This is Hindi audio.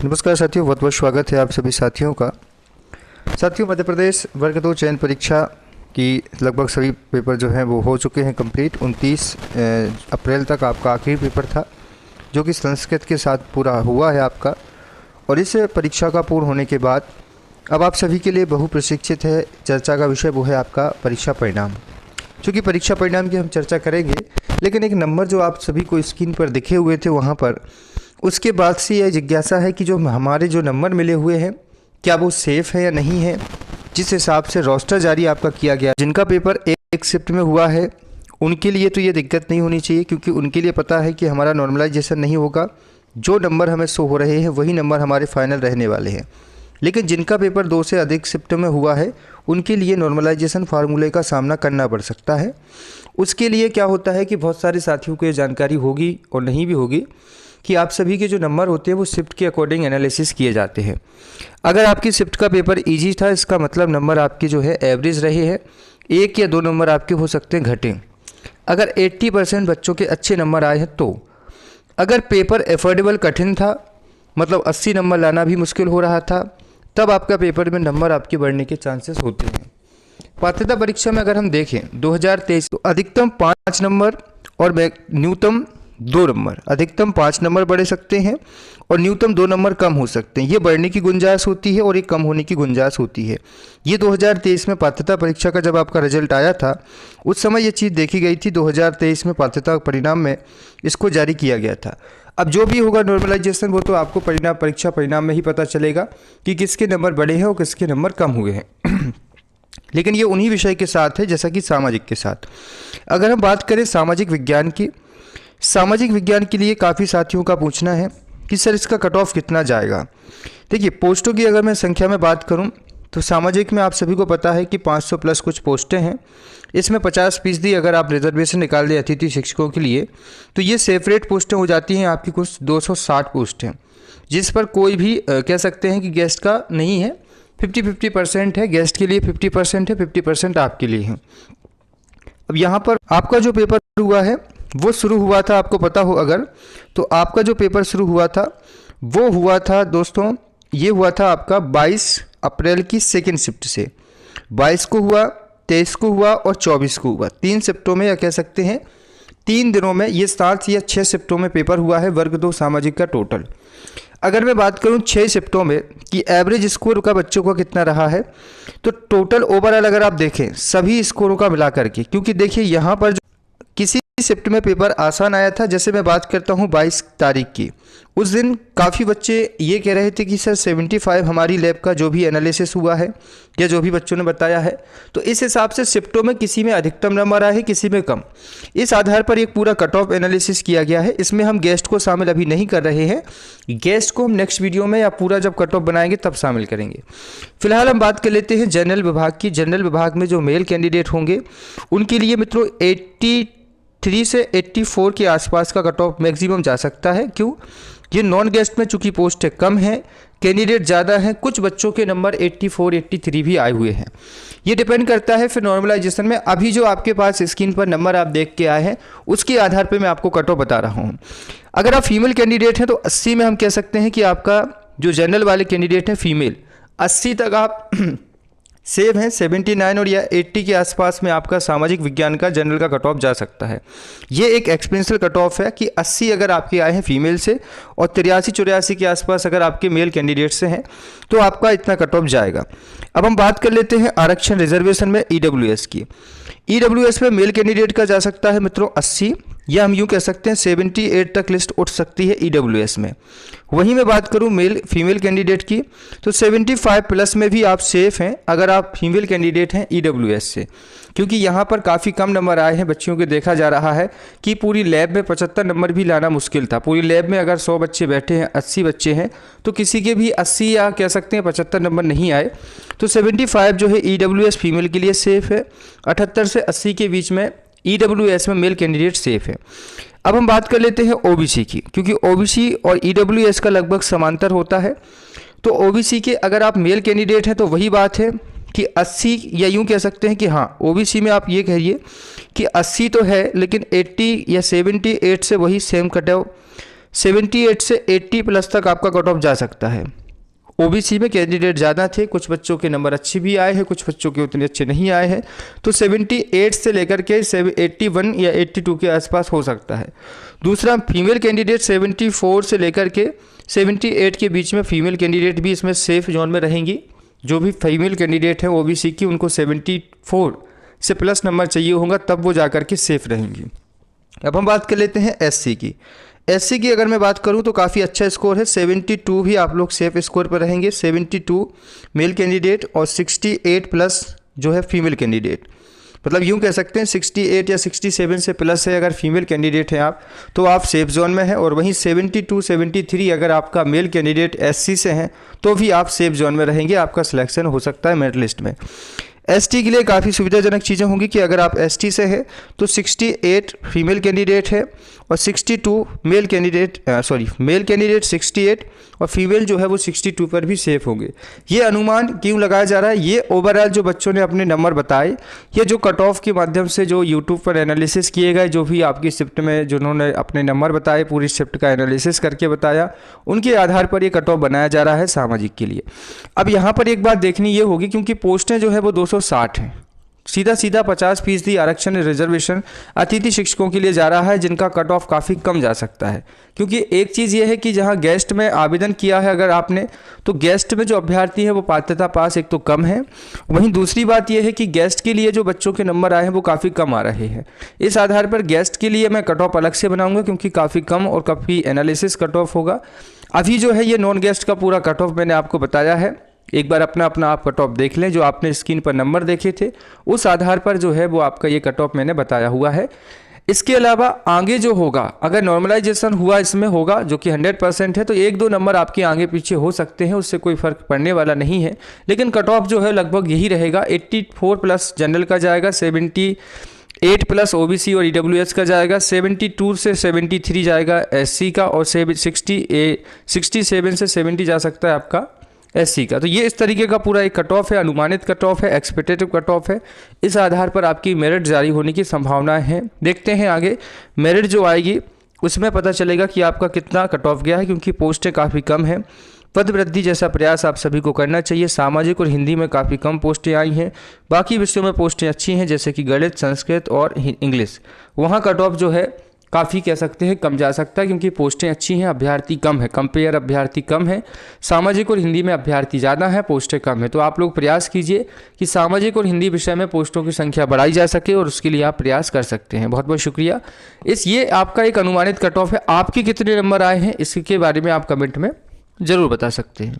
नमस्कार साथियों, बहुत बहुत स्वागत है आप सभी साथियों का। साथियों, मध्य प्रदेश वर्ग 2 चयन परीक्षा की लगभग सभी पेपर जो हैं वो हो चुके हैं कंप्लीट। 29 अप्रैल तक आपका आखिरी पेपर था जो कि संस्कृत के साथ पूरा हुआ है आपका। और इस परीक्षा का पूर्ण होने के बाद अब आप सभी के लिए बहुप्रशिक्षित है चर्चा का विषय, वो है आपका परीक्षा परिणाम। चूँकि परीक्षा परिणाम की हम चर्चा करेंगे, लेकिन एक नंबर जो आप सभी को स्क्रीन पर दिखे हुए थे वहाँ पर, उसके बाद से यह जिज्ञासा है कि जो हमारे जो नंबर मिले हुए हैं क्या वो सेफ़ है या नहीं है। जिस हिसाब से रोस्टर जारी आपका किया गया, जिनका पेपर एक शिफ्ट में हुआ है उनके लिए तो ये दिक्कत नहीं होनी चाहिए, क्योंकि उनके लिए पता है कि हमारा नॉर्मलाइजेशन नहीं होगा। जो नंबर हमें शो हो रहे हैं वही नंबर हमारे फाइनल रहने वाले हैं। लेकिन जिनका पेपर 2 से अधिक शिफ्ट में हुआ है उनके लिए नॉर्मलाइजेशन फार्मूले का सामना करना पड़ सकता है। उसके लिए क्या होता है कि बहुत सारे साथियों को ये जानकारी होगी और नहीं भी होगी कि आप सभी के जो नंबर होते हैं वो शिफ्ट के अकॉर्डिंग एनालिसिस किए जाते हैं। अगर आपकी शिफ्ट का पेपर इजी था, इसका मतलब नंबर आपके जो है एवरेज रहे हैं, 1 या 2 नंबर आपके हो सकते हैं घटें। अगर 80% बच्चों के अच्छे नंबर आए हैं तो अगर पेपर एफोर्डेबल कठिन था, मतलब 80 नंबर लाना भी मुश्किल हो रहा था, तब आपका पेपर में नंबर आपके बढ़ने के चांसेस होते हैं। पात्रता परीक्षा में अगर हम देखें 2023 तो अधिकतम 5 नंबर और न्यूनतम 2 नंबर, अधिकतम 5 नंबर बढ़ सकते हैं और न्यूनतम 2 नंबर कम हो सकते हैं। ये बढ़ने की गुंजाइश होती है और ये कम होने की गुंजाइश होती है। ये 2023 में पात्रता परीक्षा का जब आपका रिजल्ट आया था उस समय ये चीज़ देखी गई थी। 2023 में पात्रता परिणाम में इसको जारी किया गया था। अब जो भी होगा नॉर्मलाइजेशन वो तो आपको परीक्षा परिणाम में ही पता चलेगा कि किसके नंबर बढ़े हैं और किसके नंबर कम हुए हैं। लेकिन ये उन्हीं विषय के साथ है जैसा कि सामाजिक के साथ। अगर हम बात करें सामाजिक विज्ञान की, सामाजिक विज्ञान के लिए काफ़ी साथियों का पूछना है कि सर इसका कट ऑफ कितना जाएगा। देखिए, पोस्टों की अगर मैं संख्या में बात करूं तो सामाजिक में आप सभी को पता है कि 500 प्लस कुछ पोस्टें हैं। इसमें 50% अगर आप रिजर्वेशन निकाल दें अतिथि शिक्षकों के लिए तो ये सेपरेट पोस्टें हो जाती हैं आपकी कुछ 260 पोस्टें, जिस पर कोई भी कह सकते हैं कि गेस्ट का नहीं है। 50-50% है, गेस्ट के लिए 50% है, 50% आपके लिए है। अब यहाँ पर आपका जो पेपर हुआ है वो शुरू हुआ था, आपको पता हो अगर, तो आपका जो पेपर शुरू हुआ था वो हुआ था दोस्तों, ये हुआ था आपका 22 अप्रैल की सेकेंड शिफ्ट से। 22 को हुआ, 23 को हुआ और 24 को हुआ। 3 शिफ्टों में, या कह सकते हैं 3 दिनों में, ये 7 या 6 शिफ्टों में पेपर हुआ है वर्ग 2 सामाजिक का टोटल। अगर मैं बात करूं 6 शिफ्टों में कि एवरेज स्कोर का बच्चों का कितना रहा है, तो टोटल ओवरऑल अगर आप देखें सभी स्कोरों का मिला करके, क्योंकि देखिए यहाँ पर जो किसी शिफ्ट में पेपर आसान आया था, जैसे मैं बात करता हूं 22 तारीख की, उस दिन काफ़ी बच्चे ये कह रहे थे कि सर 75 हमारी लैब का जो भी एनालिसिस हुआ है या जो भी बच्चों ने बताया है, तो इस हिसाब से शिफ्टों में किसी में अधिकतम नंबर आए हैं, किसी में कम। इस आधार पर एक पूरा कट ऑफ एनालिसिस किया गया है। इसमें हम गेस्ट को शामिल अभी नहीं कर रहे हैं, गेस्ट को हम नेक्स्ट वीडियो में या पूरा जब कट ऑफ बनाएंगे तब शामिल करेंगे। फिलहाल हम बात कर लेते हैं जनरल विभाग की। जनरल विभाग में जो मेल कैंडिडेट होंगे उनके लिए मित्रों 83 से 84 के आसपास का कट ऑफ मैक्सिमम जा सकता है। क्यों? ये नॉन गेस्ट में चूंकि पोस्ट कम है, कैंडिडेट ज़्यादा हैं, कुछ बच्चों के नंबर 84, 83 भी आए हुए हैं। ये डिपेंड करता है फिर नॉर्मलाइजेशन में। अभी जो आपके पास स्क्रीन पर नंबर आप देख के आए हैं उसके आधार पर मैं आपको कट ऑफ बता रहा हूँ। अगर आप फीमेल कैंडिडेट हैं तो 80 में हम कह सकते हैं कि आपका जो जनरल वाले कैंडिडेट हैं फीमेल, 80 तक आप सेव हैं। 79 और या 80 के आसपास में आपका सामाजिक विज्ञान का जनरल का कट ऑफ जा सकता है। ये एक एक्सपेंशियल कट ऑफ है कि 80 अगर आपके आए हैं फीमेल से और 83-84 के आसपास अगर आपके मेल कैंडिडेट से हैं तो आपका इतना कट ऑफ जाएगा। अब हम बात कर लेते हैं आरक्षण रिजर्वेशन में ईडब्ल्यूएस की। ईडब्ल्यूएस में मेल कैंडिडेट का जा सकता है मित्रों 80, या हम यूँ कह सकते हैं 78 तक लिस्ट उठ सकती है ईडब्ल्यूएस में। वहीं मैं बात करूं मेल फीमेल कैंडिडेट की तो 75 प्लस में भी आप सेफ हैं अगर आप फीमेल कैंडिडेट हैं ईडब्ल्यूएस से, क्योंकि यहाँ पर काफ़ी कम नंबर आए हैं बच्चियों के। देखा जा रहा है कि पूरी लैब में 75 नंबर भी लाना मुश्किल था। पूरी लैब में अगर 100 बच्चे बैठे हैं, 80 बच्चे हैं, तो किसी के भी 80 या कह सकते हैं 75 नंबर नहीं आए। तो 75 जो है ईडब्ल्यूएस फीमेल के लिए सेफ़ है। 78 से 80 के बीच में ईडब्ल्यूएस में मेल कैंडिडेट सेफ है। अब हम बात कर लेते हैं ओबीसी की, क्योंकि ओबीसी और ईडब्ल्यूएस का लगभग समांतर होता है। तो ओबीसी के अगर आप मेल कैंडिडेट हैं तो वही बात है कि 80, या यूँ कह सकते हैं कि हाँ ओबीसी में आप ये कहिए कि 80 तो है, लेकिन 80 या 78 से वही सेम कट ऑफ 78 से 80 प्लस तक आपका कट ऑफ जा सकता है। ओबीसी में कैंडिडेट ज़्यादा थे, कुछ बच्चों के नंबर अच्छे भी आए हैं, कुछ बच्चों के उतने अच्छे नहीं आए हैं, तो 78 से लेकर के 81 या 82 के आसपास हो सकता है। दूसरा, फीमेल कैंडिडेट 74 से लेकर के 78 के बीच में फीमेल कैंडिडेट भी इसमें सेफ जोन में रहेंगी। जो भी फीमेल कैंडिडेट हैं ओबीसी की, उनको 74 से प्लस नंबर चाहिए होगा, तब वो जा कर के सेफ रहेंगी। अब हम बात कर लेते हैं एससी की। एससी की अगर मैं बात करूं तो काफ़ी अच्छा स्कोर है, 72 भी आप लोग सेफ स्कोर पर रहेंगे। 72 मेल कैंडिडेट और 68 प्लस जो है फीमेल कैंडिडेट, मतलब यूं कह सकते हैं 68 या 67 से प्लस है अगर फीमेल कैंडिडेट हैं आप, तो आप सेफ जोन में हैं। और वहीं 72 73 अगर आपका मेल कैंडिडेट एससी से हैं तो भी आप सेफ जोन में रहेंगे, आपका सिलेक्शन हो सकता है मेरिट लिस्ट में। एसटी के लिए काफ़ी सुविधाजनक चीज़ें होंगी कि अगर आप एसटी से हैं तो 68 फीमेल कैंडिडेट है और 62 मेल कैंडिडेट मेल कैंडिडेट 68 और फीमेल जो है वो 62 पर भी सेफ होंगे। ये अनुमान क्यों लगाया जा रहा है? ये ओवरऑल जो बच्चों ने अपने नंबर बताए, ये जो कट ऑफ के माध्यम से जो यूट्यूब पर एनालिसिस किए गए, जो भी आपकी शिफ्ट में जिन्होंने अपने नंबर बताए, पूरी शिफ्ट का एनालिसिस करके बताया, उनके आधार पर ये कट ऑफ बनाया जा रहा है सामाजिक के लिए। अब यहाँ पर एक बात देखनी ये होगी, क्योंकि पोस्टें जो है वो 260 हैं, सीधा 50% आरक्षण रिजर्वेशन अतिथि शिक्षकों के लिए जा रहा है, जिनका कट ऑफ काफ़ी कम जा सकता है। क्योंकि एक चीज़ ये है कि जहां गेस्ट में आवेदन किया है अगर आपने, तो गेस्ट में जो अभ्यर्थी है वो पात्रता पास एक तो कम है, वहीं दूसरी बात ये है कि गेस्ट के लिए जो बच्चों के नंबर आए हैं वो काफ़ी कम आ रहे हैं। इस आधार पर गेस्ट के लिए मैं कट ऑफ अलग से बनाऊँगा, क्योंकि काफ़ी कम और काफ़ी एनालिसिस कट ऑफ होगा। अभी जो है ये नॉन गेस्ट का पूरा कट ऑफ मैंने आपको बताया है, एक बार अपना आप कट ऑफ देख लें, जो आपने स्क्रीन पर नंबर देखे थे उस आधार पर जो है वो आपका ये कट ऑफ मैंने बताया हुआ है। इसके अलावा आगे जो होगा, अगर नॉर्मलाइजेशन हुआ इसमें होगा जो कि 100% है, तो 1-2 नंबर आपके आगे पीछे हो सकते हैं, उससे कोई फ़र्क पड़ने वाला नहीं है। लेकिन कट ऑफ जो है लगभग यही रहेगा। 84 प्लस जनरल का जाएगा, 78 प्लस ओबीसी और ईडब्ल्यूएस का जाएगा, 72 से 73 जाएगा एससी का, और 67 से 70 जा सकता है आपका एससी का। तो ये इस तरीके का पूरा एक कट ऑफ है, अनुमानित कट ऑफ है, एक्सपेक्टेटिव कट ऑफ है। इस आधार पर आपकी मेरिट जारी होने की संभावनाएं हैं। देखते हैं आगे मेरिट जो आएगी उसमें पता चलेगा कि आपका कितना कट ऑफ गया है, क्योंकि पोस्टें काफ़ी कम हैं। पद वृद्धि जैसा प्रयास आप सभी को करना चाहिए। सामाजिक और हिंदी में काफ़ी कम पोस्टें आई हैं, बाकी विषयों में पोस्टें अच्छी हैं, जैसे कि गणित, संस्कृत और इंग्लिश। वहाँ कट ऑफ जो है काफ़ी कह सकते हैं कम जा सकता है, क्योंकि पोस्टें अच्छी हैं, अभ्यर्थी कम है, कंपेयर अभ्यर्थी कम है। सामाजिक और हिंदी में अभ्यर्थी ज़्यादा है, पोस्टें कम है। तो आप लोग प्रयास कीजिए कि सामाजिक और हिंदी विषय में पोस्टों की संख्या बढ़ाई जा सके, और उसके लिए आप प्रयास कर सकते हैं। बहुत बहुत शुक्रिया। ये आपका एक अनुमानित कट ऑफ है। आपके कितने नंबर आए हैं इसके बारे में आप कमेंट में ज़रूर बता सकते हैं।